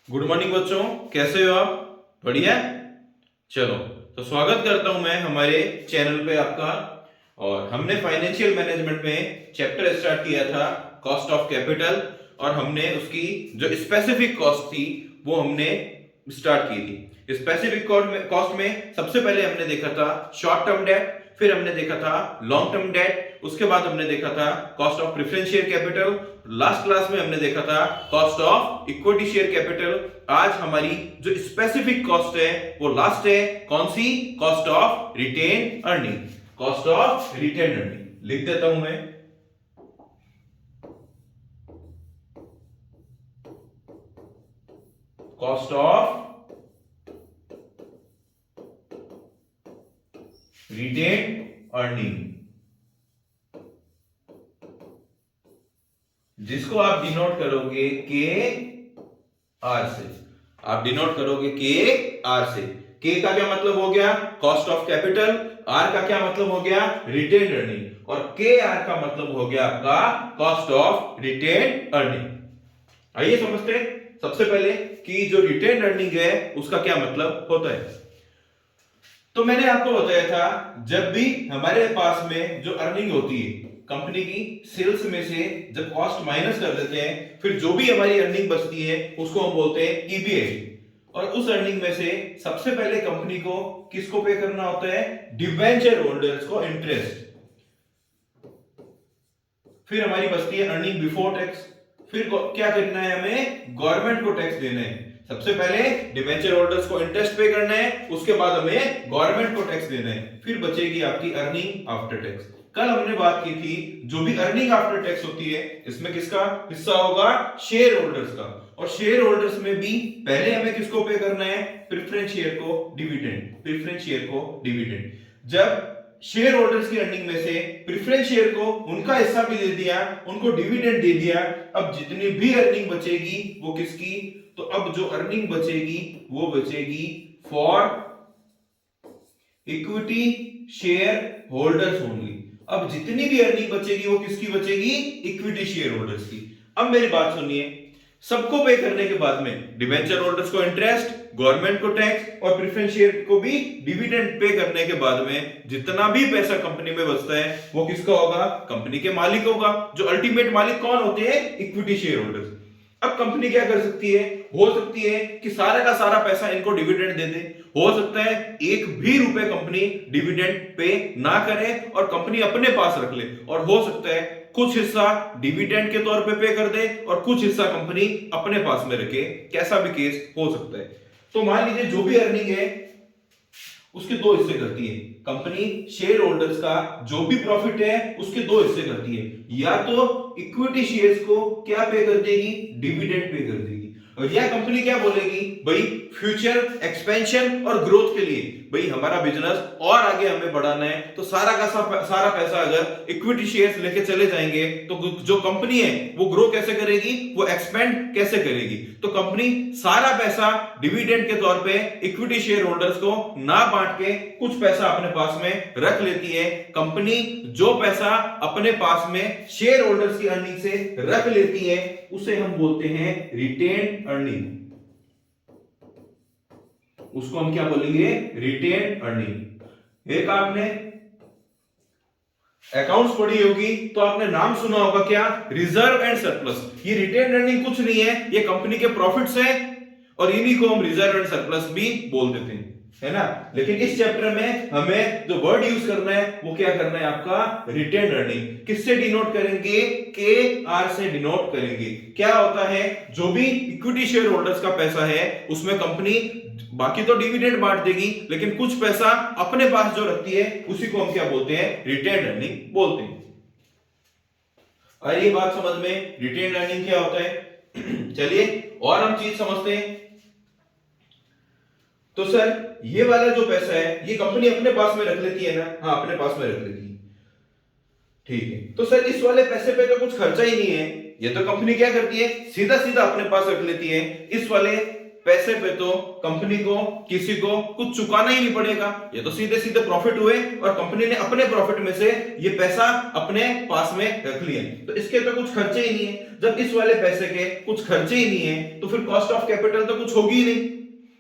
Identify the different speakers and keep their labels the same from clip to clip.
Speaker 1: Good morning बच्चों, कैसे हो आप? बढ़िया। चलो, तो स्वागत करता हूं मैं हमारे चैनल पे आपका। और हमने फाइनेंशियल मैनेजमेंट में चैप्टर स्टार्ट किया था कॉस्ट ऑफ कैपिटल, और हमने उसकी जो स्पेसिफिक कॉस्ट थी वो हमने स्टार्ट की थी। स्पेसिफिक कॉस्ट में सबसे पहले हमने देखा था शॉर्ट टर्म डेट, फिर हमने देखा था लॉन्ग टर्म डेट, उसके बाद हमने देखा था cost of preference share capital, last class में हमने देखा था cost of equity share capital. आज हमारी जो स्पेसिफिक कॉस्ट है वो लास्ट है, कौन सी? Cost of retain earning. Cost of retain earning लिख देता हूं मैं। कॉस्ट ऑफ रिटेन अर्निंग, जिसको आप डिनोट करोगे के आर से। आप डिनोट करोगे के आर से। के का क्या मतलब हो गया? Cost of capital. आर का क्या मतलब हो गया? Retained earning. और के आर का मतलब हो गया आपका कॉस्ट ऑफ रिटेन अर्निंग। आइए समझते हैं सबसे पहले कि जो रिटेन अर्निंग है उसका क्या मतलब होता है। तो मैंने आपको बताया था, जब भी हमारे पास में जो अर्निंग होती है कंपनी की सेल्स में से जब कॉस्ट माइनस कर देते हैं, फिर जो भी हमारी अर्निंग बचती है उसको हम बोलते हैं ईबीआई। और उस अर्निंग में से सबसे पहले कंपनी को किसको पे करना होता है? डिबेंचर होल्डर्स को इंटरेस्ट। फिर हमारी बचती है अर्निंग बिफोर टैक्स। फिर क्या करना है? हमें गवर्नमेंट को टैक्स देना है। सबसे पहले डिबेंचर होल्डर्स को इंटरेस्ट पे करना है, उसके बाद हमें गवर्नमेंट को टैक्स देना है। फिर बचेगी आपकी अर्निंग आफ्टर टैक्स। कल हमने बात की थी, जो भी अर्निंग आफ्टर टैक्स होती है इसमें किसका हिस्सा होगा? शेयर होल्डर्स का। और शेयर होल्डर्स में भी पहले हमें किसको पे करना है? प्रेफरेंस शेयर को डिविडेंड। प्रेफरेंस शेयर को डिविडेंड। जब शेयर होल्डर्स की अर्निंग में से प्रेफरेंस शेयर को उनका हिस्सा भी दे दिया, उनको डिविडेंड दे दिया, अब जितनी भी अर्निंग बचेगी वो किसकी? तो अब जो अर्निंग बचेगी वो बचेगी for equity share holders only. अब जितनी भी अर्निंग बचेगी वो किसकी बचेगी? इक्विटी शेयर होल्डर्स की। अब मेरी बात सुनिए, सबको पे करने के बाद में डिबेंचर होल्डर्स को इंटरेस्ट, गवर्नमेंट को टैक्स और प्रेफरेंस शेयर को भी डिविडेंड पे करने के बाद में जितना भी पैसा कंपनी में बचता है वो किसका होगा? कंपनी के मालिक होगा। जो अल्टीमेट मालिक कौन होते हैं? Equity share holders. अब कंपनी क्या कर सकती है? हो सकती है कि सारा का सारा पैसा इनको डिविडेंड दे दे, हो सकता है एक भी रुपए कंपनी डिविडेंड पे ना करे और कंपनी अपने पास रख ले, और हो सकता है कुछ हिस्सा डिविडेंड के तौर पे कर दे और कुछ हिस्सा कंपनी अपने पास में रखे। कैसा भी केस हो सकता है। तो मान लीजिए जो भी अर्निंग है उसके दो हिस्से करती है कंपनी। शेयर होल्डर्स का जो भी प्रॉफिट है उसके दो हिस्से करती है। या तो इक्विटी शेयर्स को क्या पे कर देगी? डिविडेंड पे कर देगी। और यह कंपनी क्या बोलेगी? भाई फ्यूचर एक्सपेंशन और ग्रोथ के लिए भाई हमारा बिजनेस और आगे हमें बढ़ाना है, तो सारा का सारा पैसा अगर इक्विटी शेयर्स लेके चले जाएंगे तो जो कंपनी है वो ग्रो कैसे करेगी? वो एक्सपेंड कैसे करेगी? तो कंपनी सारा पैसा डिविडेंड के तौर पे इक्विटी शेयर होल्डर्स को ना बांट के कुछ पैसा अपने पास में रख लेती है। कंपनी जो पैसा अपने पास में शेयर होल्डर्स की अर्निंग से रख लेती है उसे हम बोलते हैं रिटेन अर्निंग। उसको हम क्या बोलेंगे? Retained earning. एक आपने अकाउंट्स पढ़ी होगी तो आपने नाम सुना होगा क्या? Reserve and surplus. ये रिटेन अर्निंग कुछ नहीं है, ये कंपनी के प्रॉफिट्स हैं और इन्हीं को हम रिजर्व एंड सरप्लस भी बोल देते हैं, है ना। लेकिन इस चैप्टर में हमें जो वर्ड यूज करना है वो क्या करना है? आपका रिटेन अर्निंग। किससे डिनोट करेंगे? के आर से डिनोट करेंगे। क्या होता है? जो भी इक्विटी शेयर होल्डर्स का पैसा है उसमें कंपनी बाकी तो डिविडेंड बांट देगी, लेकिन कुछ पैसा अपने पास जो रखती है उसी को हम क्या बोलते हैं? रिटेन अर्निंग बोलते हैं। और ये बात समझ में, रिटेन अर्निंग क्या होता है। चलिए और हम चीज समझते हैं। तो सर ये वाला जो पैसा है ये कंपनी अपने पास में रख लेती है ना? हाँ, अपने पास में रख लेती है। ठीक है, तो सर इस वाले पैसे पे तो कुछ खर्चा ही नहीं है, ये तो कंपनी क्या करती है? सीधा सीधा अपने पास रख लेती है। इस वाले पैसे पे तो कंपनी को किसी को कुछ चुकाना ही नहीं पड़ेगा, ये तो सीधे सीधे प्रॉफिट हुए और कंपनी ने अपने प्रॉफिट में से ये पैसा अपने पास में रख लिया, तो इसके तो कुछ खर्चे ही नहीं है। जब इस वाले पैसे के कुछ खर्चे ही नहीं है तो फिर कॉस्ट ऑफ कैपिटल तो कुछ होगी ही नहीं,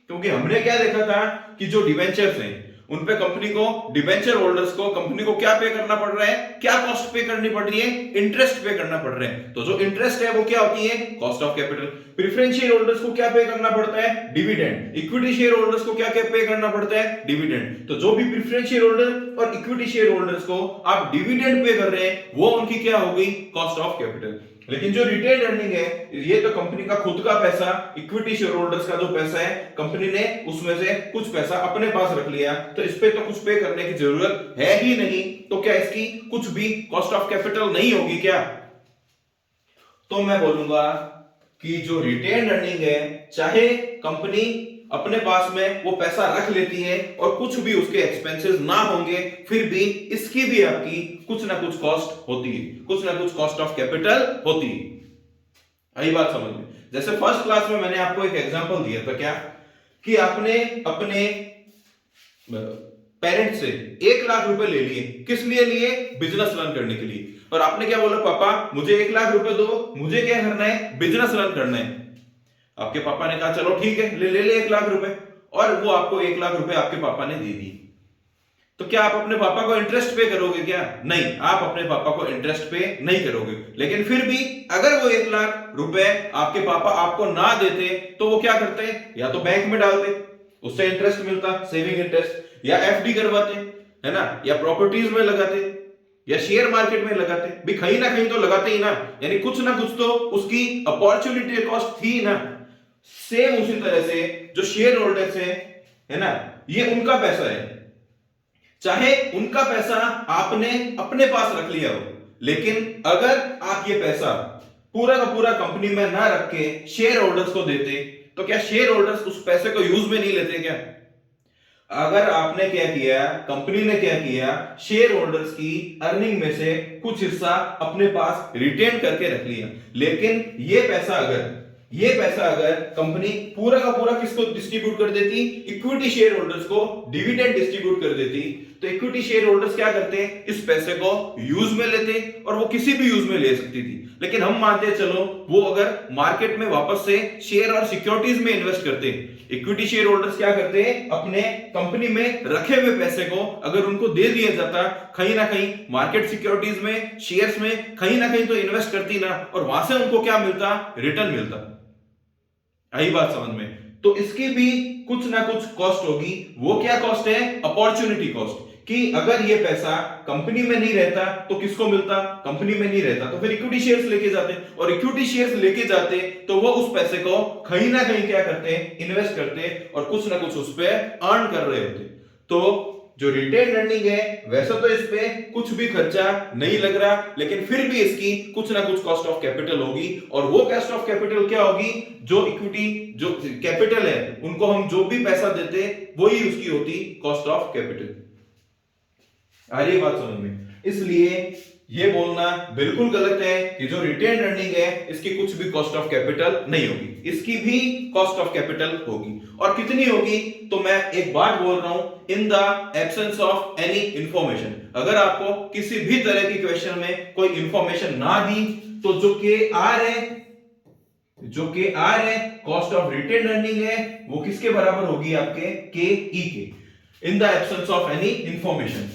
Speaker 1: क्योंकि हमने क्या देखा था कि जो डिवेंचर्स हैं उन पे कंपनी को, डिवेंचर होल्डर्स को कंपनी को क्या पे करना पड़ रहा है, क्या कॉस्ट पे करनी पड़ रही है, इंटरेस्ट पे करना पड़ रहा है। तो जो इंटरेस्ट है वो क्या होती है, cost of capital. Preference share holders को क्या पे करना पड़ता है, डिविडेंड। इक्विटी शेयर होल्डर्स को क्या क्या पे करना पड़ता है, डिविडेंड। तो जो भी प्रेफरेंस शेयर होल्डर और इक्विटी शेयर होल्डर्स को आप डिविडेंड पे कर रहे हैं वो उनकी क्या हो गई, कॉस्ट ऑफ कैपिटल। लेकिन जो रिटेन अर्निंग है ये तो कंपनी का खुद का पैसा, इक्विटी शेयर होल्डर्स का जो पैसा है कंपनी ने उसमें से कुछ पैसा अपने पास रख लिया, तो इस पे तो कुछ पे करने की जरूरत है ही नहीं, तो क्या इसकी कुछ भी कॉस्ट ऑफ कैपिटल नहीं होगी क्या। तो मैं बोलूंगा कि जो रिटेन अर्निंग है, चाहे कंपनी अपने पास में वो पैसा रख लेती है और कुछ भी उसके एक्सपेंसेस ना होंगे, फिर भी इसकी भी आपकी कुछ ना कुछ कॉस्ट होती है, कुछ ना कुछ कॉस्ट ऑफ कैपिटल होती है। आई बात समझ में। जैसे फर्स्ट क्लास में मैंने आपको एक एग्जांपल दिया था, क्या कि आपने अपने पेरेंट से 1 लाख रुपए ले लिए, किस लिए लिए, बिजनेस रन करने के लिए। और आपने क्या बोला, पापा मुझे 1 लाख रुपए दो, मुझे क्या करना है, बिजनेस रन करना है। आपके पापा ने कहा चलो ठीक है, ले ले 1 लाख रुपए, और वो आपको 1 लाख रुपए आपके पापा ने दे दी। तो क्या आप अपने पापा को इंटरेस्ट पे करोगे क्या, नहीं, आप अपने पापा को इंटरेस्ट पे नहीं करोगे। लेकिन फिर भी अगर वो 1 लाख रुपए आपके पापा आपको ना देते तो वो क्या करते, या तो बैंक में डालते, उससे इंटरेस्ट मिलता, सेविंग इंटरेस्ट, या एफडी करवाते, है ना, या प्रॉपर्टीज में लगाते, या शेयर मार्केट में लगाते, भी कहीं ना कहीं तो लगाते ही ना, यानी कुछ ना कुछ तो उसकी अपॉर्चुनिटी कॉस्ट थी ना। सेम उसी तरह से जो शेयर होल्डर्स है ना, ये उनका पैसा है, चाहे उनका पैसा आपने अपने पास रख लिया हो, लेकिन अगर आप ये पैसा पूरा का पूरा कंपनी में ना रख के शेयर होल्डर्स को देते, तो क्या शेयर होल्डर्स उस पैसे को यूज में नहीं लेते क्या। अगर आपने क्या किया, कंपनी ने क्या किया, शेयर होल्डर्स की अर्निंग में से कुछ हिस्सा अपने पास रिटेन करके रख लिया, लेकिन ये पैसा अगर कंपनी पूरा का पूरा किसको डिस्ट्रीब्यूट कर देती, इक्विटी शेयर होल्डर्स को डिविडेंड डिस्ट्रीब्यूट कर देती, तो इक्विटी शेयर होल्डर्स क्या करते, इस पैसे को यूज में लेते, और वो किसी भी यूज में ले सकती थी। लेकिन हम मानते हैं चलो वो अगर मार्केट में वापस से शेयर और सिक्योरिटीज में इन्वेस्ट करते, इक्विटी शेयर होल्डर्स क्या करते, अपने कंपनी में रखे हुए पैसे को अगर उनको दे दिया जाता, कहीं ना कहीं मार्केट सिक्योरिटीज में, शेयर्स में कहीं ना कहीं तो इन्वेस्ट करती ना, और वहां से उनको क्या मिलता, रिटर्न मिलता। आई बात समझ में। तो इसकी भी कुछ ना कुछ कॉस्ट होगी, वो क्या कॉस्ट है, अपॉर्चुनिटी कॉस्ट, कि अगर ये पैसा कंपनी में नहीं रहता तो किसको मिलता, कंपनी में नहीं रहता तो फिर इक्विटी शेयर्स लेके जाते, और इक्विटी शेयर्स लेके जाते तो वो उस पैसे को कहीं ना कहीं क्या करते, इन्वेस्ट करते, और कुछ ना कुछ उस पे अर्न कर रहे होते। तो जो रिटेन अर्निंग है वैसे तो इस पे कुछ भी खर्चा नहीं लग रहा, लेकिन फिर भी इसकी कुछ ना कुछ कॉस्ट ऑफ कैपिटल होगी, और वो कॉस्ट ऑफ कैपिटल क्या होगी, जो इक्विटी जो कैपिटल है उनको हम जो भी पैसा देते वही उसकी होती कॉस्ट ऑफ कैपिटल। आ रही बात समझ में। इसलिए ये बोलना बिल्कुल गलत है कि जो रिटेन अर्निंग है इसकी कुछ भी कॉस्ट ऑफ कैपिटल नहीं होगी, इसकी भी कॉस्ट ऑफ कैपिटल होगी। और कितनी होगी, तो मैं एक बात बोल रहा हूं, in the absence of any information. अगर आपको किसी भी तरह की क्वेश्चन में कोई इंफॉर्मेशन ना दी तो जो के आर है कॉस्ट ऑफ रिटेन अर्निंग है, वो किसके बराबर होगी, आपके के ई के, in the absence of any information.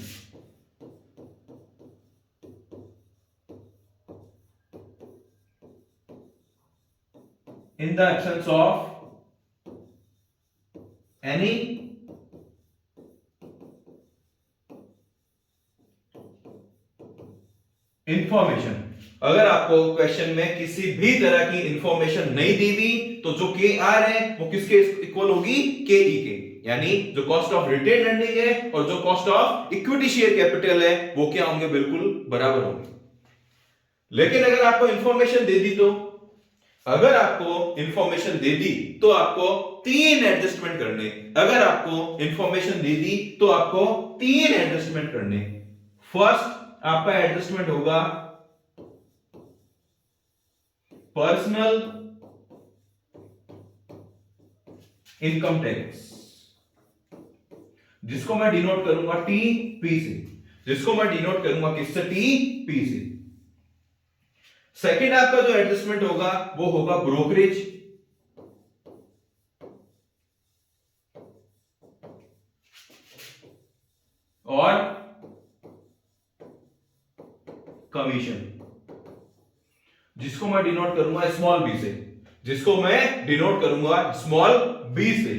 Speaker 1: In the absence of any information, अगर आपको क्वेश्चन में किसी भी तरह की इंफॉर्मेशन नहीं दी हुई तो जो के आर है वो किसके इक्वल होगी, के ई के, यानी जो कॉस्ट ऑफ रिटेन अर्निंग है और जो cost of equity share capital है वो क्या होंगे, बिल्कुल बराबर होंगे। लेकिन अगर आपको इंफॉर्मेशन दे दी तो, अगर आपको इंफॉर्मेशन दे दी तो आपको 3 एडजस्टमेंट करने, अगर आपको इंफॉर्मेशन दे दी तो आपको 3 एडजस्टमेंट करने। फर्स्ट आपका एडजस्टमेंट होगा पर्सनल इनकम टैक्स, जिसको मैं डिनोट करूंगा टी पी से, जिसको मैं डिनोट करूंगा किससे, टी पी से। सेकंड आपका जो एडजस्टमेंट होगा वो होगा ब्रोकरेज, और कमीशन, जिसको मैं डिनोट करूंगा स्मॉल बी से, जिसको मैं डिनोट करूंगा स्मॉल बी से।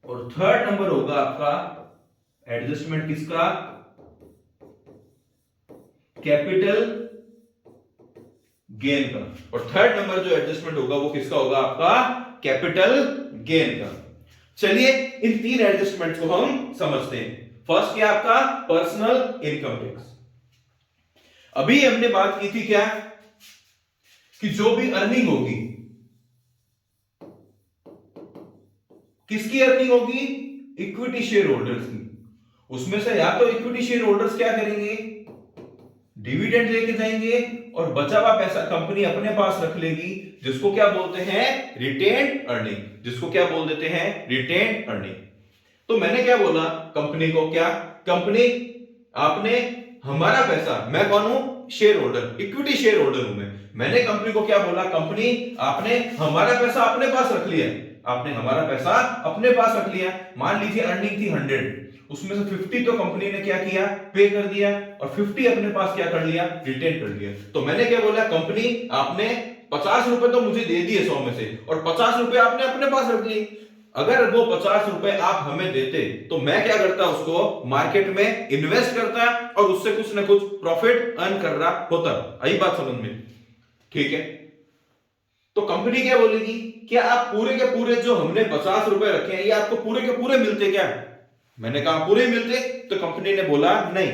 Speaker 1: और थर्ड नंबर होगा आपका एडजस्टमेंट किसका, कैपिटल गेन का। और थर्ड नंबर जो एडजस्टमेंट होगा वो किसका होगा, आपका कैपिटल गेन का। चलिए इन तीन एडजस्टमेंट को हम समझते हैं। फर्स्ट क्या आपका पर्सनल इनकम टैक्स। अभी हमने बात की थी क्या, कि जो भी अर्निंग होगी, किसकी अर्निंग होगी, इक्विटी शेयर होल्डर्स की। उसमें से या तो इक्विटी शेयर होल्डर्स क्या करेंगे, डिविडेंड लेके जाएंगे, और बचा हुआ पैसा कंपनी अपने पास रख लेगी, जिसको क्या बोलते हैं, रिटेन्ड अर्निंग, जिसको क्या बोल देते हैं, रिटेन्ड अर्निंग। तो मैंने क्या बोला कंपनी को, क्या कंपनी आपने हमारा पैसा, मैं कौन हूं, share holder, equity share holder हूं मैंने कंपनी को क्या बोला, कंपनी आपने हमारा पैसा अपने पास रख लिया, आपने हमारा पैसा अपने पास रख लिया। मान लीजिए अर्निंग थी 100, उसमें से 50 तो कंपनी ने क्या किया, पे कर दिया, और 50 अपने पास क्या कर लिया, रिटेन कर लिया। तो मैंने क्या बोला, कंपनी आपने 50 रुपए तो मुझे दे दिए 100 में से, और 50 रुपए आपने अपने पास रख लिए। अगर वो 50 रुपए आप हमें देते तो मैं क्या करता, उसको मार्केट में इन्वेस्ट करता और उससे कुछ ना कुछ प्रॉफिट अर्न कर रहा होता। आई बात समझ में, ठीक है। तो कंपनी क्या बोलेगी, क्या आप पूरे के पूरे जो हमने 50 रुपए रखे हैं ये आपको पूरे के पूरे मिलते क्या। मैंने कहा पूरे मिलते, तो कंपनी ने बोला नहीं,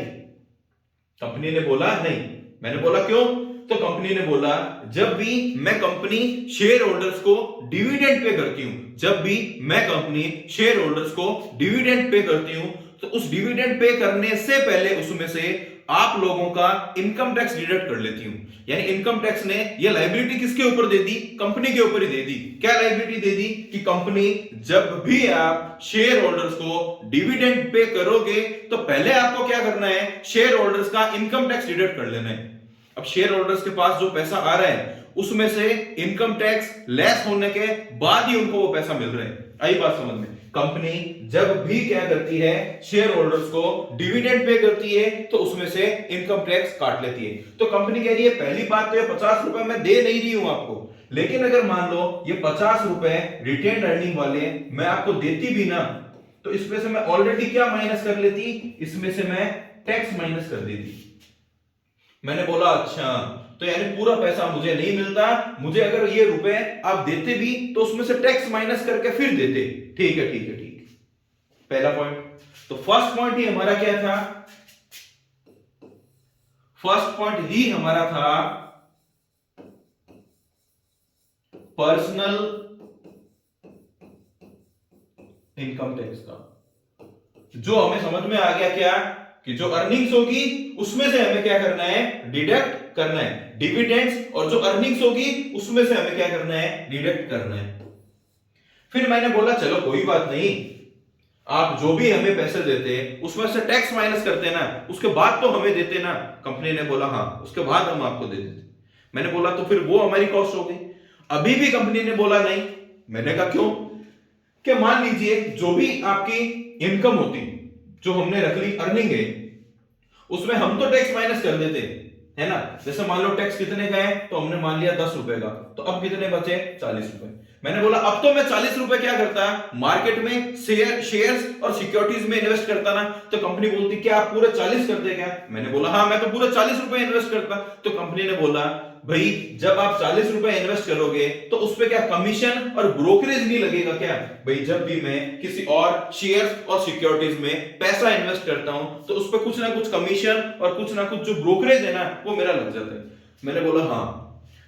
Speaker 1: कंपनी ने बोला नहीं। मैंने बोला क्यों, तो कंपनी ने बोला जब भी मैं कंपनी शेयर होल्डर्स को डिविडेंड पे करती हूं, जब भी मैं कंपनी शेयर होल्डर्स को डिविडेंड पे करती हूं, तो उस डिविडेंड पे करने से पहले उसमें से आप लोगों का इनकम टैक्स डिडक्ट कर लेती हूं। यानी इनकम टैक्स ने ये लायबिलिटी किसके ऊपर दे दी, कंपनी के ऊपर ही दे दी। क्या लायबिलिटी दे दी, कि कंपनी जब भी आप शेयर होल्डर्स को डिविडेंड पे करोगे तो पहले आपको क्या करना है, शेयर होल्डर्स का इनकम टैक्स डिडक्ट कर लेना है। अब शेयर होल्डर्स के पास जो पैसा आ रहा है उसमें से इनकम टैक्स लेस होने के बाद ही उनको वो पैसा मिल रहा है। आई बात समझ में। कंपनी जब भी क्या करती है, शेयर होल्डर्स को डिविडेंड पे करती है तो उसमें से इनकम टैक्स काट लेती है। तो कंपनी कह रही है पहली बात तो ये 50 रुपए मैं दे नहीं रही हूं आपको, लेकिन अगर मान लो ये 50 रुपए रिटेन अर्निंग वाले मैं आपको देती भी ना, तो इसमें से मैं ऑलरेडी क्या माइनस कर लेती, इसमें से मैं टैक्स माइनस कर देती। मैंने बोला अच्छा, तो यानी पूरा पैसा मुझे नहीं मिलता, मुझे अगर ये रुपए आप देते भी तो उसमें से टैक्स माइनस करके फिर देते। ठीक है, ठीक है, ठीक है। पहला पॉइंट। तो फर्स्ट पॉइंट ही हमारा क्या था, फर्स्ट पॉइंट ही हमारा था पर्सनल इनकम टैक्स का, जो हमें समझ में आ गया क्या, कि जो अर्निंग्स होगी उसमें से हमें क्या करना है, डिडक्ट करना है डिविडेंड्स, और जो अर्निंग्स होगी उसमें से हमें क्या करना है, डिडक्ट करना है। फिर मैंने बोला चलो कोई बात नहीं, आप जो भी हमें पैसे देते उसमें से टैक्स माइनस करते ना, उसके बाद तो हमें देते ना। कंपनी ने बोला हाँ, उसके बाद हम आपको दे देते। मैंने बोला तो फिर वो हमारी कॉस्ट हो गई। अभी भी कंपनी ने बोला नहीं। मैंने कहा क्यों, कि मान लीजिए जो भी आपकी इनकम होती, जो हमने रख ली अर्निंग है, उसमें हम तो टैक्स माइनस कर देते, है ना। जैसे मान लो टैक्स कितने का है, तो हमने मान लिया 10 रुपए का, तो अब कितने बचे, 40 रुपए। मैंने बोला अब तो मैं 40 रुपए क्या करता, मार्केट में शेयर्स और सिक्योरिटीज में इन्वेस्ट करता ना। तो कंपनी बोलती क्या आप पूरे 40 करते क्या। मैंने बोला हाँ, मैं तो पूरे 40 रुपए इन्वेस्ट करता। तो कंपनी ने बोला भाई जब आप 40 रुपए इन्वेस्ट करोगे तो उस पे क्या कमीशन और ब्रोकरेज नहीं लगेगा क्या। भाई जब भी मैं किसी और शेयर्स और सिक्योरिटीज में पैसा इन्वेस्ट करता हूं तो उस पे कुछ ना कुछ कमीशन और कुछ ना कुछ जो ब्रोकरेज है ना वो मेरा लग जाता है। मैंने बोला हाँ,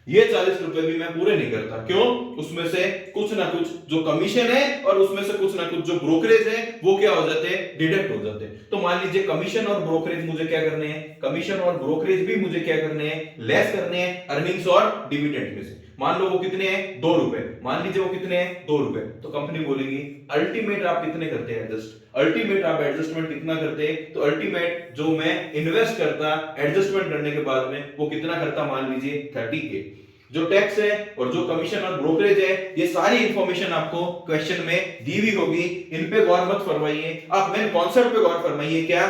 Speaker 1: ये 40 रुपए भी मैं पूरे नहीं करता। क्यों, उसमें से कुछ ना कुछ जो कमीशन है और उसमें से कुछ ना कुछ जो ब्रोकरेज है वो क्या हो जाते हैं, डिडक्ट हो जाते हैं। तो मान लीजिए कमीशन और ब्रोकरेज मुझे क्या करने हैं, कमीशन और ब्रोकरेज भी मुझे क्या करने हैं, लेस करने हैं अर्निंग्स और डिविडेंड में से। मान लो वो कितने हैं 2 रुपए, मान लीजिए वो कितने हैं 2 रुपए, तो कंपनी बोलेगी अल्टीमेट आप कितने करते हैं एडजस्ट, अल्टीमेट आप एडजस्टमेंट कितना करते हैं, तो अल्टीमेट जो मैं इन्वेस्ट करता एडजस्टमेंट करने के बाद में वो कितना करता, मान लीजिए 30K। जो टैक्स है और जो कमीशन और ब्रोकरेज है, ये सारी इंफॉर्मेशन आपको क्वेश्चन में दी हुई होगी, इन पे गौर मत फरमाइए, आप मेन कॉन्सेप्ट पे गौर फरमाइए, क्या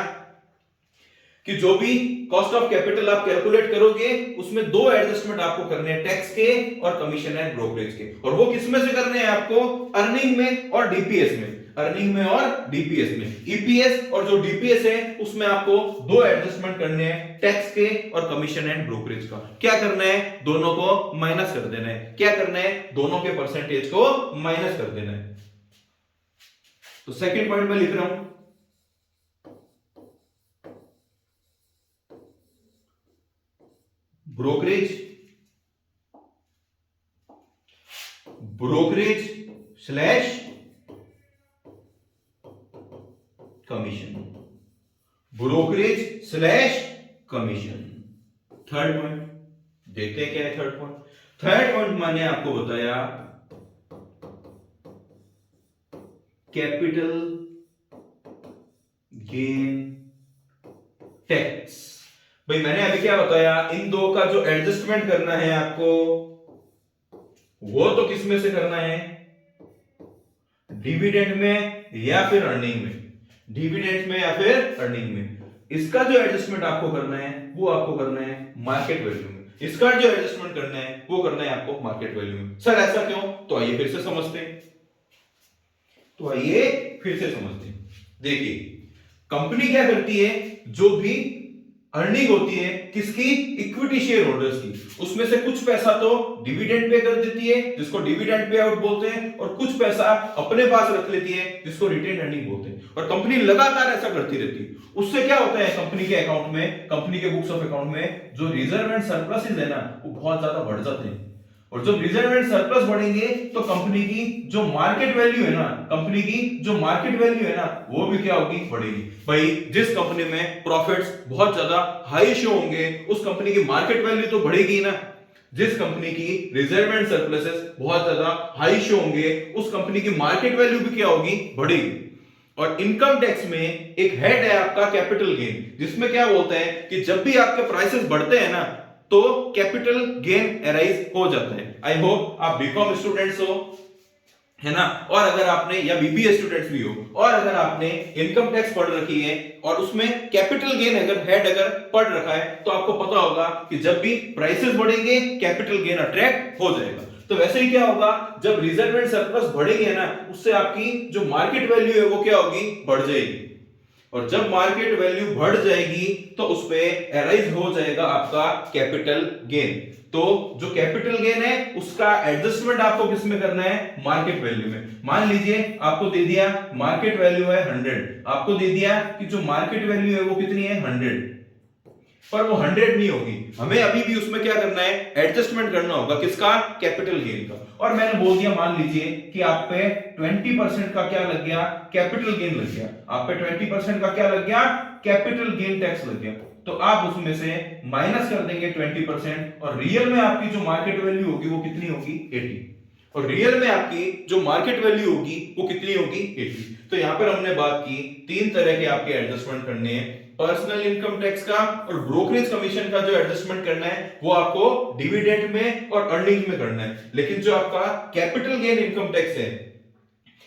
Speaker 1: कि जो भी कॉस्ट ऑफ कैपिटल आप कैलकुलेट करोगे उसमें दो एडजस्टमेंट आपको करने हैं, टैक्स के और कमीशन एंड ब्रोकरेज के, और वो किस में से करने हैं आपको, अर्निंग में और डीपीएस में, अर्निंग में और डीपीएस में। ईपीएस और जो डीपीएस है उसमें आपको दो एडजस्टमेंट करने हैं, टैक्स के और कमीशन एंड ब्रोकरेज का। क्या करना है, दोनों को माइनस कर देना है, क्या करना है, दोनों के परसेंटेज को माइनस कर देना है। तो सेकंड पॉइंट में लिख रहा हूं, brokerage slash commission, brokerage slash commission. Third point देखते हैं क्या है थर्ड पॉइंट। थर्ड पॉइंट मैंने आपको बताया कैपिटल गेन टैक्स। भाई मैंने अभी क्या बताया, इन दो का जो एडजस्टमेंट करना है आपको वो तो किस में से करना है, डिविडेंड में या फिर अर्निंग में, डिविडेंड में या फिर अर्निंग में। इसका जो एडजस्टमेंट आपको करना है वो आपको करना है मार्केट वैल्यू में, इसका जो एडजस्टमेंट करना है वो करना है आपको मार्केट वैल्यू में। सर ऐसा क्यों, तो आइए फिर से समझते हैं, देखिए कंपनी क्या करती है, जो भी अर्निंग होती है किसकी, इक्विटी शेयर होल्डर्स की, उसमें से कुछ पैसा तो डिविडेंड पे कर देती है जिसको डिविडेंड पे आउट बोलते हैं, और कुछ पैसा अपने पास रख लेती है जिसको रिटेन अर्निंग बोलते हैं। और कंपनी लगातार ऐसा करती रहती है, उससे क्या होता है कंपनी के अकाउंट में, कंपनी के बुक्स ऑफ अकाउंट में जो रिजर्व एंड सरप्लसेस है ना वो बहुत ज्यादा बढ़ जाते हैं, और जब रिजर्व एंड सरप्लस बढ़ेंगे तो कंपनी की जो मार्केट वैल्यू है ना, कंपनी की जो मार्केट वैल्यू है ना वो भी क्या होगी, बढ़ेगी। भाई जिस कंपनी में प्रॉफिट्स बहुत ज्यादा हाई शो होंगे उस कंपनी की मार्केट वैल्यू तो बढ़ेगी ना, जिस कंपनी की रिजर्व एंड सरप्लसेस बहुत ज्यादा हाई शो होंगे उस कंपनी की मार्केट वैल्यू भी क्या होगी, बढ़ेगी। और इनकम टैक्स में एक हेड है आपका कैपिटल गेन, जिसमें क्या बोलते हैं कि जब भी आपके प्राइसेस बढ़ते हैं ना तो कैपिटल गेन अराइज हो जाता है। आई होप आप बीकॉम स्टूडेंट्स हो, है ना, और अगर आपने या बीबीए स्टूडेंट्स भी हो, और अगर आपने इनकम टैक्स पढ़ रखी है और उसमें कैपिटल गेन अगर हेड अगर पढ़ रखा है तो आपको पता होगा कि जब भी प्राइसेस बढ़ेंगे कैपिटल गेन अट्रैक्ट हो जाएगा। तो वैसे ही क्या होगा, जब रिजर्व एंड सरप्लस बढ़ेंगे ना उससे आपकी जो मार्केट वैल्यू है वो क्या होगी, बढ़ जाएगी, और जब मार्केट वैल्यू बढ़ जाएगी तो उस पे अराइज हो जाएगा आपका कैपिटल गेन। तो जो कैपिटल गेन है उसका एडजस्टमेंट आपको किस में करना है, मार्केट वैल्यू में। मान लीजिए आपको दे दिया मार्केट वैल्यू है 100, आपको दे दिया कि जो मार्केट वैल्यू है वो कितनी है 100, पर वो 100 नहीं होगी, हमें अभी भी उसमें क्या करना है, एडजस्टमेंट करना होगा, किसका, कैपिटल गेन का। और मैंने बोल दिया मान लीजिए कि आप पे 20% का क्या लग गया, कैपिटल गेन लग गया, आप पे 20% का क्या लग गया, कैपिटल गेन टैक्स लग गया, तो आप उसमें से माइनस कर देंगे 20%, और रियल में आपकी जो मार्केट वैल्यू होगी वो कितनी होगी, 80, और रियल में आपकी जो मार्केट वैल्यू होगी वो कितनी होगी, 80। तो यहां पर हमने बात की तीन तरह के आपके एडजस्टमेंट करने हैं, पर्सनल इनकम टैक्स का और ब्रोकरेज कमीशन का जो एडजस्टमेंट करना है वो आपको डिविडेंड में और अर्निंग में करना है। लेकिन जो आपका कैपिटल गेन इनकम टैक्स है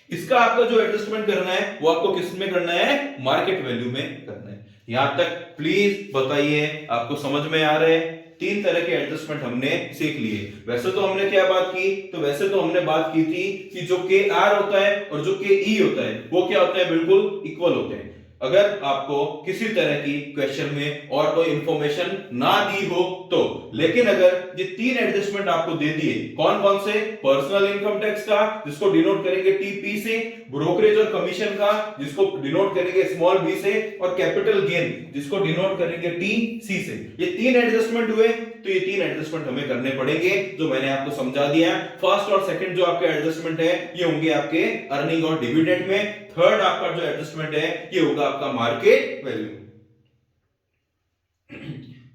Speaker 1: इसका आपका जो एडजस्टमेंट करना है वो आपको किस में करना है, मार्केट वैल्यू में करना है। यहां तक प्लीज बताइए आपको समझ में आ रहा है, तीन तरह के एडजस्टमेंट हमने सीख लिए। वैसे तो हमने क्या बात की, तो वैसे तो हमने बात की थी कि जो के आर होता है और जो के ई होता है वो क्या होता है, बिल्कुल इक्वल होते हैं। अगर आपको किसी तरह की क्वेश्चन में और कोई इंफॉर्मेशन ना दी हो तो, लेकिन अगर ये तीन एडजस्टमेंट आपको दे दिए, कौन कौन से, पर्सनल इनकम टैक्स का जिसको डिनोट करेंगे टीपी से, ब्रोकरेज और कमीशन का जिसको डिनोट करेंगे स्मॉल बी से, और कैपिटल गेन जिसको डिनोट करेंगे टी सी से, ये तीन एडजस्टमेंट हुए। तो ये तीन एडजस्टमेंट हमें करने पड़ेंगे जो मैंने आपको समझा दिया। फर्स्ट और सेकंड जो आपके एडजस्टमेंट है ये होंगे आपके अर्निंग और डिविडेंड में, थर्ड आपका जो एडजस्टमेंट है ये होगा आपका मार्केट वैल्यू।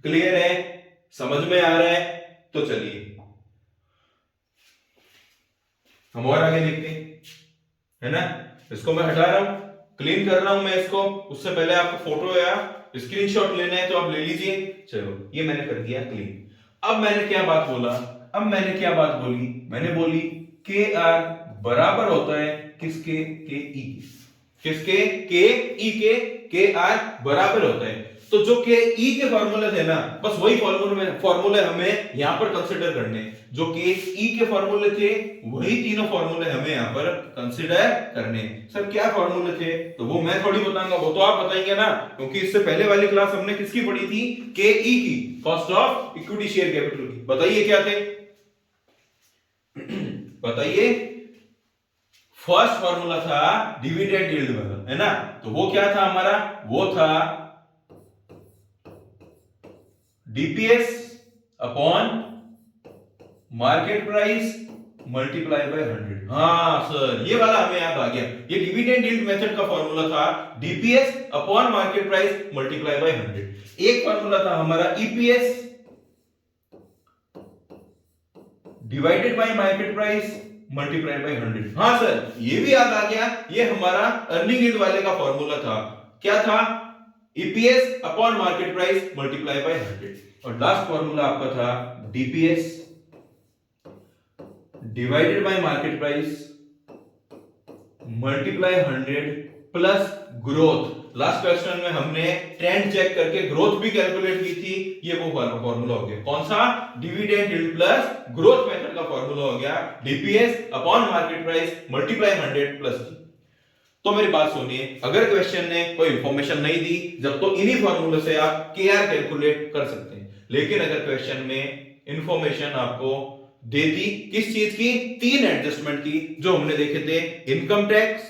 Speaker 1: क्लियर है, समझ में आ रहा है, तो चलिए हम और आगे देखते हैं, है ना। इसको मैं हटा रहा हूं, क्लीन कर रहा हूं मैं इसको। उससे पहले आपको फोटो या स्क्रीनशॉट लेना है तो आप ले लीजिए। चलो ये मैंने कर दिया क्लीन। अब मैंने क्या बात बोला, अब मैंने क्या बात बोली, मैंने बोली के आर बराबर होता है किसके, के ई के। किसके, के ई के आर बराबर होता है। तो जो के ई के फॉर्मूले थे ना, बस वही फॉर्मूले हमें यहां पर कंसीडर करने हैं। जो के ई के फॉर्मूले थे वही तीनों फॉर्मूले हमें यहां पर कंसीडर करने हैं। सर क्या फॉर्मूले थे, तो वो मैं थोड़ी बताऊंगा, वो तो आप बताएंगे ना, क्योंकि इससे पहले वाली क्लास हमने किसकी पढ़ी थी, के ई की, cost of equity share capital की। बताइए क्या थे, बताइए। फर्स्ट फॉर्मूला था डिविडेंड यील्ड वाला, है ना। तो वो क्या था हमारा, वो था DPS upon market price multiply by 100। हाँ सर, ये वाला हमें याद आ गया। ये डिविडेंड यील्ड मेथड का फॉर्मूला था DPS upon market price multiply by 100। एक फॉर्मूला था हमारा EPS divided by market price multiply by 100। हाँ सर, ये भी याद आ गया, ये हमारा अर्निंग यील्ड वाले का फॉर्मूला था। क्या था, EPS upon market price multiply by 100। और लास्ट फॉर्मूला आपका था DPS divided by market price multiply 100 plus growth. Last question में हमने ट्रेंड चेक करके ग्रोथ भी कैलकुलेट की थी। ये वो फॉर्मूला हो गया, कौन सा, dividend yield plus growth method का फॉर्मूला हो गया DPS upon market price multiply 100 plus G. तो मेरी बात सुनिए, अगर क्वेश्चन ने कोई इंफॉर्मेशन नहीं दी जब, तो इन्हीं फॉर्मूले से आप केआर कैलकुलेट कर सकते हैं। लेकिन अगर क्वेश्चन में इंफॉर्मेशन आपको दे दी किस चीज की, तीन एडजस्टमेंट की जो हमने देखे थे, इनकम टैक्स,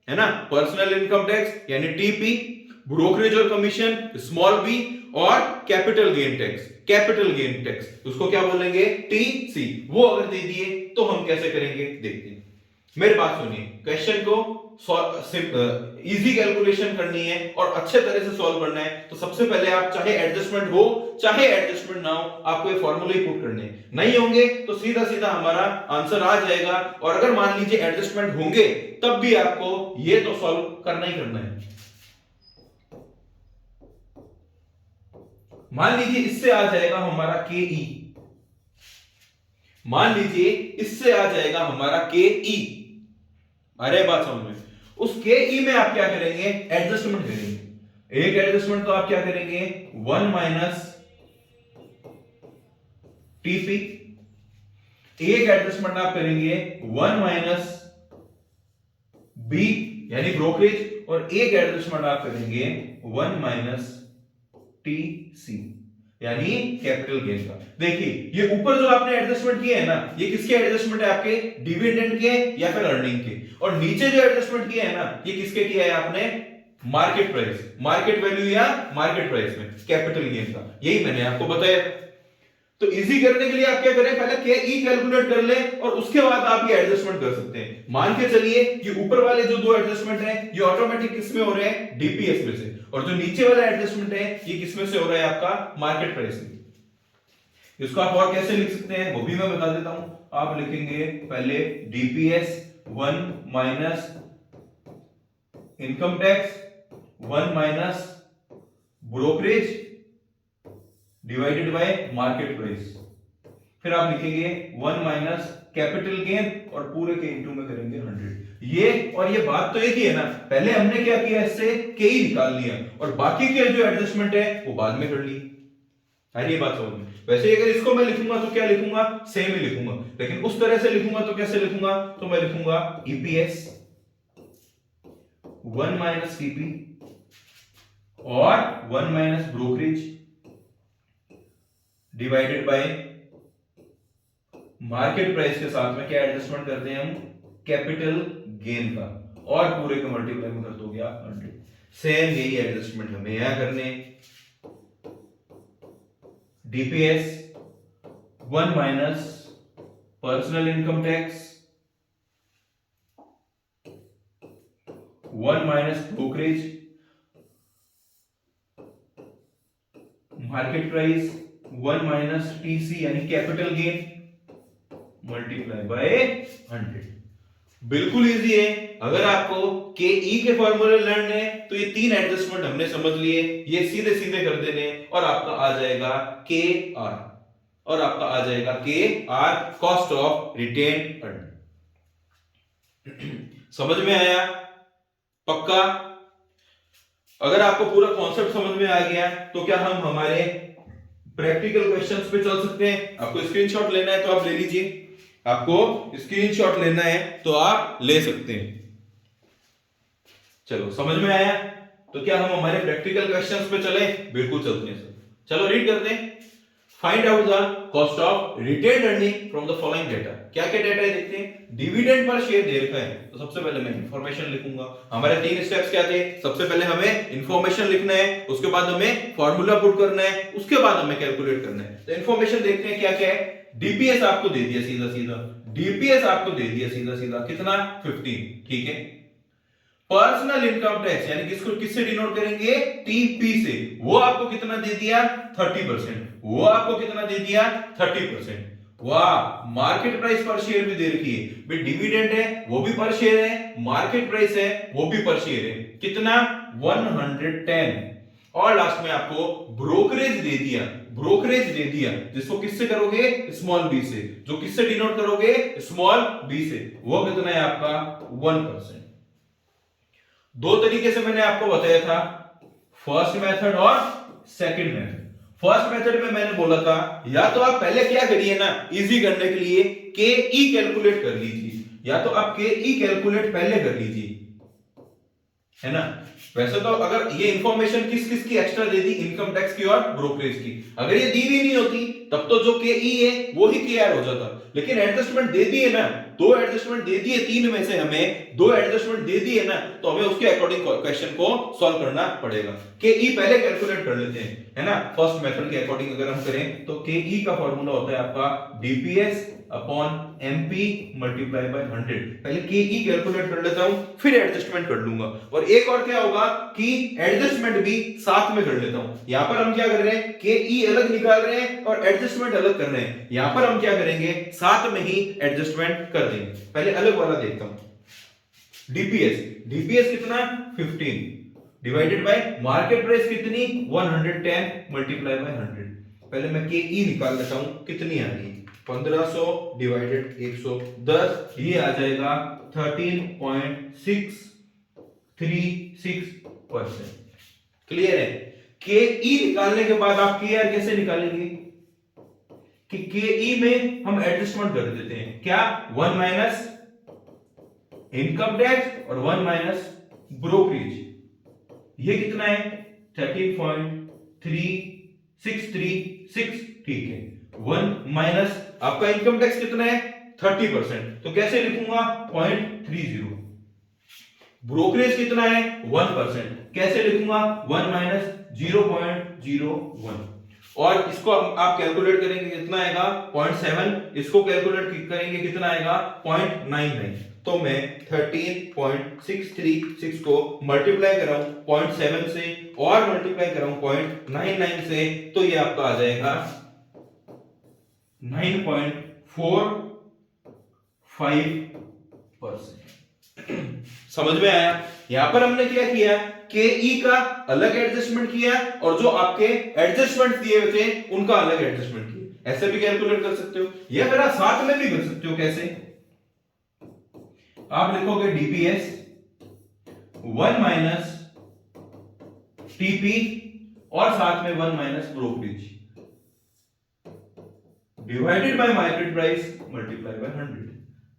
Speaker 1: है ना, पर्सनल इनकम टैक्स यानी टीपी, ब्रोकरेज और कमीशन स्मॉल बी, और capital gain tax, capital gain tax उसको क्या बोलेंगे, टीसी। वो अगर दे दिए तो हम कैसे करेंगे देखते हैं। मेरी बात सुनिए, क्वेश्चन को इजी कैलकुलेशन करनी है और अच्छे तरह से सॉल्व करना है, तो सबसे पहले आप चाहे एडजस्टमेंट हो चाहे एडजस्टमेंट ना हो, आपको ये फॉर्मूले ही पुट करने हैं। नहीं होंगे तो सीधा सीधा हमारा आंसर आ जाएगा। और अगर मान लीजिए एडजस्टमेंट होंगे तब भी आपको ये तो सॉल्व करना ही करना है। मान लीजिए इससे आ जाएगा हमारा के ई, मान लीजिए इससे आ जाएगा हमारा के ई। अरे बात समझ में, उस के ई में आप क्या करेंगे, एडजस्टमेंट करेंगे। एक एडजस्टमेंट तो आप क्या करेंगे, 1 माइनस टीपी, एक एडजस्टमेंट आप करेंगे 1 माइनस बी यानी ब्रोकरेज, और एक एडजस्टमेंट आप करेंगे 1 माइनस टीसी यानी कैपिटल गेन का। देखिए ये ऊपर जो आपने एडजस्टमेंट किए हैं ना, ये किसके एडजस्टमेंट है, आपके डिविडेंड के या फिर अर्निंग के। और नीचे जो एडजस्टमेंट किया है ना, ये किसके किया है आपने, मार्केट प्राइस, मार्केट वैल्यू या मार्केट प्राइस में कैपिटल गेन का। यही मैंने आपको बताया। तो इजी करने के लिए आप क्या करें, पहले के ई कैलकुलेट कर लें और उसके बाद आप ये एडजस्टमेंट कर सकते हैं। मान के चलिए कि ऊपर वाले जो दो एडजस्टमेंट हैं ये ऑटोमेटिक किस में हो रहे हैं, डीपीएस में से, और जो नीचे वाला एडजस्टमेंट है ये किस में से हो रहा है, आपका मार्केट प्राइस में। इसको आप और कैसे लिख सकते हैं वो भी मैं बता देता हूं। आप लिखेंगे पहले DPS 1 minus income tax 1 minus brokerage divided by market price, फिर आप लिखेंगे 1 माइनस कैपिटल गेन और पूरे के इनटू में करेंगे 100। ये और ये बात तो एक ही है ना, पहले हमने क्या किया, इससे के ही निकाल लिया और बाकी के जो एडजस्टमेंट है वो बाद में कर ली। ये बात समझ में। वैसे अगर इसको मैं लिखूंगा तो क्या लिखूंगा, सेम ही लिखूंगा, लेकिन उस तरह से लिखूंगा तो कैसे लिखूंगा, तो मैं लिखूंगा ईपीएस 1 माइनस टीपी और 1 minus brokerage divided by market price के साथ में क्या एडजस्टमेंट करते हैं हम, कैपिटल गेन का, और पूरे के मल्टीप्लाई में कर दो गया 100। सेम यही एडजस्टमेंट हमें यहां करने, DPS 1 minus personal income tax 1 minus brokerage market price 1 minus TC यानी कैपिटल गेन मल्टीप्लाई बाय 100। बिल्कुल इजी है। अगर आपको के ई के फॉर्मूले लर्न है तो ये तीन एडजस्टमेंट हमने समझ लिए, ये सीधे सीधे कर देने और आपका आ जाएगा के आर, और आपका आ जाएगा K R cost of retain earning. समझ में आया? पक्का? अगर आपको पूरा कॉन्सेप्ट समझ में आ गया तो क्या हम हमारे प्रैक्टिकल क्वेश्चंस पे चल सकते हैं? आपको स्क्रीनशॉट लेना है तो आप ले लीजिए, आपको स्क्रीनशॉट लेना है तो आप ले सकते हैं। चलो समझ में आया? तो क्या हम हमारे प्रैक्टिकल क्वेश्चंस पे चले? बिल्कुल चलते हैं सर। चलो रीड करते हैं। Find out the cost of retain earning from the following data. क्या क्या डेटा है देखते हैं। डिविडेंड पर शेयर दे रखा है तो सबसे पहले मैं इंफॉर्मेशन लिखूंगा। हमारे तीन स्टेप्स क्या थे? सबसे पहले हमें इंफॉर्मेशन लिखना है, उसके बाद हमें फॉर्मूला पुट करना है, उसके बाद हमें कैलकुलेट करना है। तो इंफॉर्मेशन देखते हैं क्या क्या है। डीपीएस आपको दे दिया सीधा सीधा, डीपीएस आपको दे दिया सीधा सीधा कितना? 15, ठीक है। पर्सनल इनकम टैक्स यानी किसको किससे डिनोट करेंगे? टीपी से, वो आपको कितना दे दिया? 30%। वो आपको कितना दे दिया? 30%। वाह, मार्केट प्राइस पर शेयर भी दे रखी है भाई। डिविडेंड है वो भी पर शेयर है, मार्केट प्राइस है वो भी पर शेयर है, कितना? 110। और लास्ट में आपको ब्रोकरेज दे दिया, ब्रोकरेज दे दिया जिसको किससे करोगे? स्मॉल बी से। जो किससे डिनोट करोगे? स्मॉल बी से। वो कितना है आपका? 1%। दो तरीके से मैंने आपको बताया था, फर्स्ट मेथड और सेकंड मेथड। फर्स्ट मेथड में मैंने बोला था या तो आप पहले क्या करिए ना, इजी करने के लिए के ई कैलकुलेट कर लीजिए, या तो आप के ई कैलकुलेट पहले कर लीजिए, है ना। वैसे तो अगर ये इंफॉर्मेशन किस किस की एक्स्ट्रा दे दी? इनकम टैक्स की और ब्रोकरेज की। अगर ये दी भी नहीं होती तब तो जो के ई है वो ही के आर हो जाता, लेकिन एडजस्टमेंट दे दी है ना, दो एडजस्टमेंट दे दिए, तीन में से हमें दो एडजस्टमेंट दे दी है ना, तो हमें उसके अकॉर्डिंग क्वेश्चन को सॉल्व करना पड़ेगा। के ई पहले कैलकुलेट कर लेते हैं, है ना। फर्स्ट मेथड के अकॉर्डिंग अगर हम करें तो के ई का फॉर्मूला होता है आपका DPS upon MP multiply by 100। पहले के ई कैलकुलेट कर लेता हूं, फिर एडजस्टमेंट कर लूंगा। और एक और क्या होगा कि एडजस्टमेंट भी साथ में कर लेता हूं। यहां पर हम क्या कर रहे हैं? के ई अलग निकाल रहे हैं और एडजस्टमेंट अलग कर रहे हैं। यहां पर हम क्या करेंगे? साथ में ही एडजस्टमेंट कर देंगे। पहले अलग वाला देखता हूं। डीपीएस, डीपीएस कितना? 15 डिवाइडेड बाय मार्केट प्राइस कितनी? 110 मल्टीप्लाई बाय 100। पहले मैं के ई निकाल लेता हूं, कितनी आ गई? 1500 डिवाइडेड 110, ये आ जाएगा 13.636%। क्लियर है? के ई निकालने के बाद आप के आर कैसे निकालेंगे? कि के ई में हम एडजस्टमेंट कर देते हैं, क्या? 1 माइनस इनकम टैक्स और 1 माइनस ब्रोकरेज। ये कितना है? 13.3636, ठीक है। 1 माइनस आपका इनकम टैक्स कितना है? 30%, तो कैसे लिखूंगा? 0.30। ब्रोकरेज कितना है? 1%, कैसे लिखूंगा? 1 माइनस 0.01। और इसको आप कैलकुलेट करेंगे कितना आएगा? 0.7। इसको कैलकुलेट करेंगे कितना आएगा? 0.99। तो मैं 13.636 को मल्टीप्लाई कर रहा हूं 0.7 से और मल्टीप्लाई कर रहा हूं 0.99 से, तो ये आपका आ जाएगा 9.45%। समझ में आया? यहां पर हमने क्या किया? के ई का अलग एडजस्टमेंट किया और जो आपके एडजस्टमेंट दिए हुए थे उनका अलग एडजस्टमेंट किया। ऐसे भी कैलकुलेट कर सकते हो, या फिर आप साथ में भी कर सकते हो। कैसे? आप लिखोगे डीपीएस 1 माइनस टीपी और साथ में 1 minus brokerage divided by market price multiply by 100।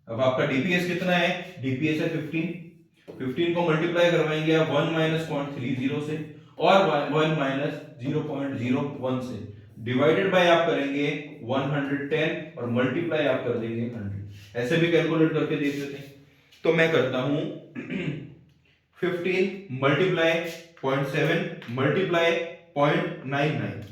Speaker 1: अब आपका डीपीएस कितना है? डीपीएस है 15 को मल्टीप्लाई करवाएंगे आप 1 माइनस 0.30 से और 1 माइनस 0.01 से, डिवाइडेड बाय आप करेंगे 110 और मल्टीप्लाई आप कर देंगे 100। ऐसे भी कैलकुलेट करके देख लेते हैं। तो मैं करता हूं 15 मल्टीप्लाई 0.7 मल्टीप्लाई 0.99,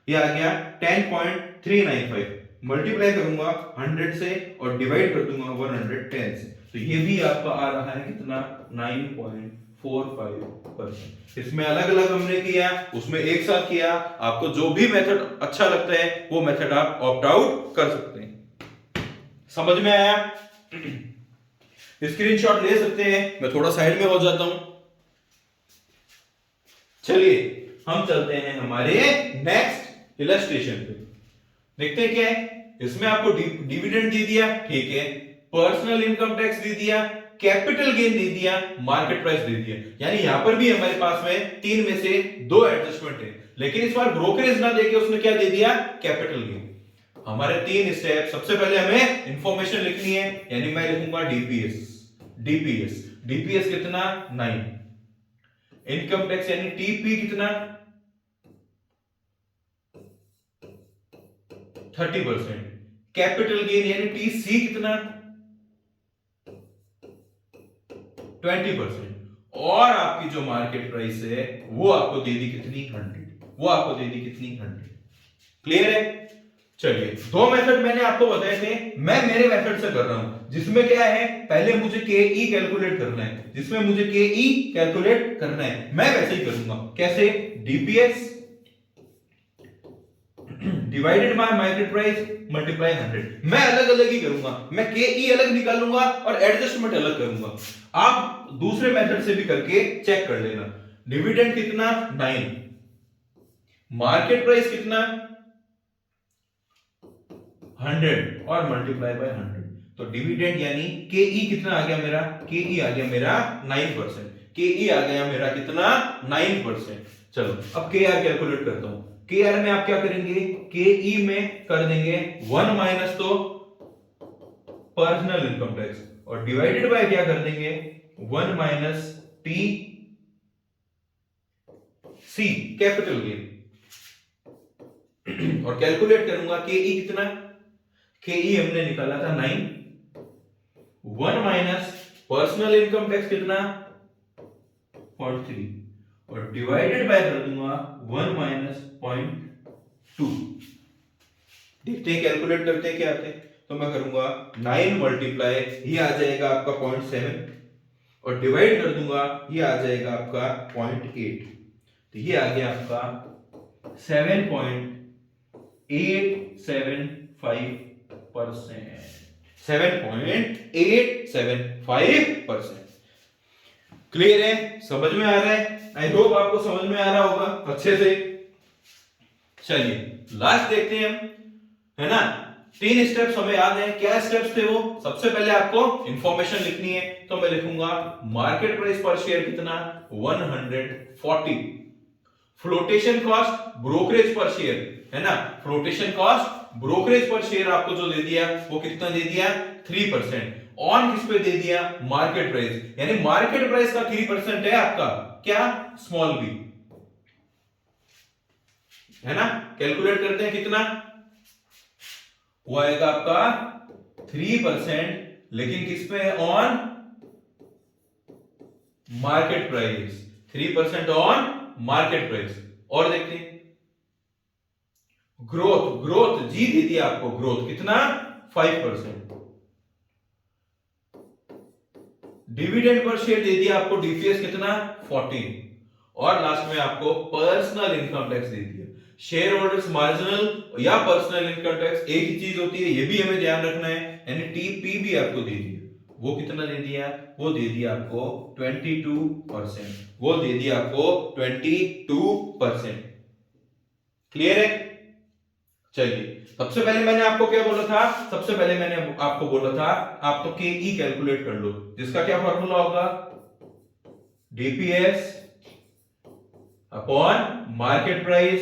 Speaker 1: ये आ गया 10.395। मल्टीप्लाई करूंगा 100 से और डिवाइड कर दूंगा 110 से, तो ये भी आपका आ रहा है कितना? 9.45%। इसमें अलग अलग हमने किया, उसमें एक साथ किया। आपको जो भी मेथड अच्छा लगता है वो मेथड आप ऑप्ट आउट कर सकते हैं। समझ में आया? स्क्रीनशॉट ले सकते हैं, मैं थोड़ा साइड में हो जाता हूं। चलिए हम चलते हैं हमारे नेक्स्ट इलस्ट्रेशन पे। देखते हैं क्या है इसमें। आपको डिविडेंड दे दिया, ठीक है, पर्सनल इनकम टैक्स दे दिया, कैपिटल गेन दे दिया, मार्केट प्राइस दे दिया। यानी यहां पर भी हमारे पास में 3 में से 2 एडजस्टमेंट है, लेकिन इस बार ब्रोकरेज ना देके उसने क्या दे दिया, कैपिटल गेन। हमारे 3 स्टेप। सबसे पहले हमें इंफॉर्मेशन लिखनी है, यानी मैं लिखूंगा डीपीएस। डीपीएस डीपीएस कितना, 9। इनकम टैक्स यानी टीपी कितना, 30%। कैपिटल गेन यानी टीसी कितना, 20%। और आपकी जो मार्केट प्राइस है वो आपको दे दी कितनी, 100। वो आपको दे दी कितनी, 100। क्लियर है। चलिए 2 मेथड मैंने आपको बताए थे, मैं मेरे मेथड से कर रहा हूं, जिसमें क्या है, पहले मुझे केई कैलकुलेट करना है, जिसमें मुझे केई कैलकुलेट करना है, मैं वैसे ही करूंगा। कैसे, DPS divided by market price multiply 100। मैं अलग अलग ही करूंगा, मैं केई अलग निकालूंगा और एडजस्टमेंट अलग करूंगा। आप दूसरे मेथड से भी करके चेक कर लेना। डिविडेंड कितना, 9। मार्केट प्राइस कितना, 100 और मल्टीप्लाई बाय 100। तो डिविडेंड यानी केई कितना आ गया मेरा, केई आ गया मेरा 9%। केई आ गया मेरा कितना, 9%। चलो अब केआर कैलकुलेट करता हूं। केआर में आप क्या करेंगे, केई में कर देंगे 1 माइनस तो पर्सनल इनकम टैक्स, और डिवाइडेड बाय क्या कर देंगे, 1 minus T C capital gain. और कैलकुलेट करूंगा केई कितना, केई हमने निकाला था 9। 1 माइनस पर्सनल इनकम टैक्स कितना, 0.3, और डिवाइडेड बाय कर दूंगा 1 माइनस 0.2। देखते हैं कैलकुलेट करते हैं क्या आते हैं। तो मैं करूंगा 9 मल्टीप्लाई, ये आ जाएगा आपका 0.7, और डिवाइड कर दूंगा, ये आ जाएगा आपका 0.8। तो ये आ गया आपका 7.875%। 7.875%। क्लियर है, समझ में आ रहा है। आई होप आपको समझ में आ रहा होगा अच्छे से। चलिए लास्ट देखते हैं हम, है ना। 3 स्टेप्स हमें याद है, क्या स्टेप्स थे वो। सबसे पहले आपको इंफॉर्मेशन लिखनी है, तो मैं लिखूंगा मार्केट प्राइस पर शेयर कितना, 140। फ्लोटेशन कॉस्ट ब्रोकरेज पर शेयर, है ना, फ्लोटेशन कॉस्ट ब्रोकरेज पर शेयर आपको जो दे दिया वो कितना दे दिया, 3%। ऑन किस पे दे दिया, मार्केट प्राइस, यानी मार्केट प्राइस का 3% है आपका क्या, स्मॉल बी, है ना। कैलकुलेट करते हैं कितना वो आएगा आपका 3%, लेकिन किस पे, on market price. 3% on market price. और देखते हैं ग्रोथ, ग्रोथ जी दे दिया आपको, ग्रोथ कितना, 5%। डिविडेंड पर शेयर दे दिया आपको, डीपीएस कितना, 14। और लास्ट में आपको पर्सनल इनकम टैक्स दे दिया। शेयर होल्डर्स मार्जिनल या पर्सनल इनकम टैक्स एक ही चीज होती है, ये भी हमें ध्यान रखना है। यानी टीपी भी आपको दे दिया, वो कितना दे दिया, वो दे दिया आपको 22%। वो दे दिया आपको 22%। क्लियर है। चलिए सबसे पहले मैंने आपको क्या बोला था, सबसे पहले मैंने आपको बोला था आप तो केई कैलकुलेट कर लो, जिसका क्या फॉर्मूला होगा, DPS upon market price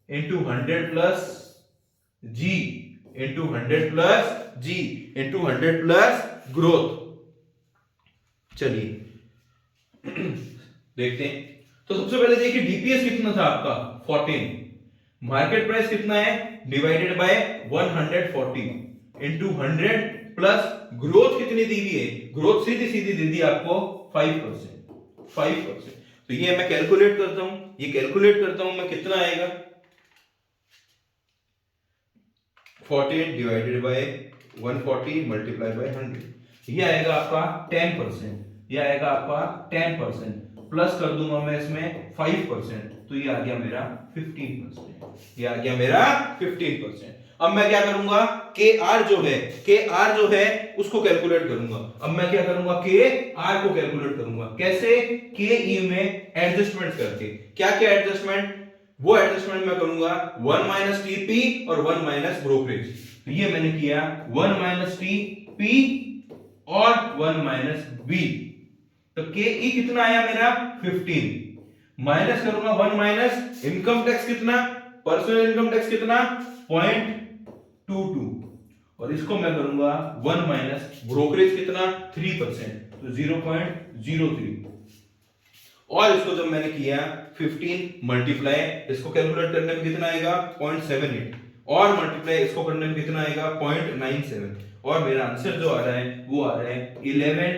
Speaker 1: into 100 plus G into 100 plus G into 100 plus growth. चलिए देखते हैं। तो सबसे पहले देखिए डीपीएस कितना था आपका, 14। मार्केट प्राइस कितना है, divided by 140 into 100 plus growth कितनी दी हुई है, ग्रोथ सीधी सीधी दे दी आपको 5%। 5%। तो ये मैं कैलकुलेट करता हूं, ये कैलकुलेट करता हूं मैं, कितना आएगा, 14 डिवाइडेड बाय 140 मल्टीप्लाई बाय 100, ये आएगा आपका 10%। ये आएगा आपका 10%, प्लस कर दूंगा मैं इसमें 5%, तो ये आ गया मेरा 15%। ये आ गया मेरा 15%। अब मैं क्या करूंगा, के आर जो है उसको कैलकुलेट करूंगा। अब मैं क्या करूंगा, के आर को कैलकुलेट करूंगा। कैसे? के ई में एडजस्टमेंट करके। क्या क्या एडजस्टमेंट? वो एडजस्टमेंट मैं करूंगा 1 माइनस टी पी और 1 माइनस ब्रोकरेज। तो ये मैंने किया 1 माइनस टी पी और 1 माइनस बी। तो के ई कितना आया मेरा 15, माइनस करूंगा 1 माइनस इनकम टैक्स कितना, पर्सनल इनकम टैक्स कितना 0.22 और इसको मैं करूंगा 1 माइनस ब्रोकरेज कितना 3%, तो 0.03 और इसको जब मैंने किया 15 मल्टीप्लाई इसको कैलकुलेट करने में कितना आएगा 0.78 और मल्टीप्लाई इसको करने में कितना आएगा 0.97 और मेरा आंसर जो आ रहा है वो आ रहा है 11.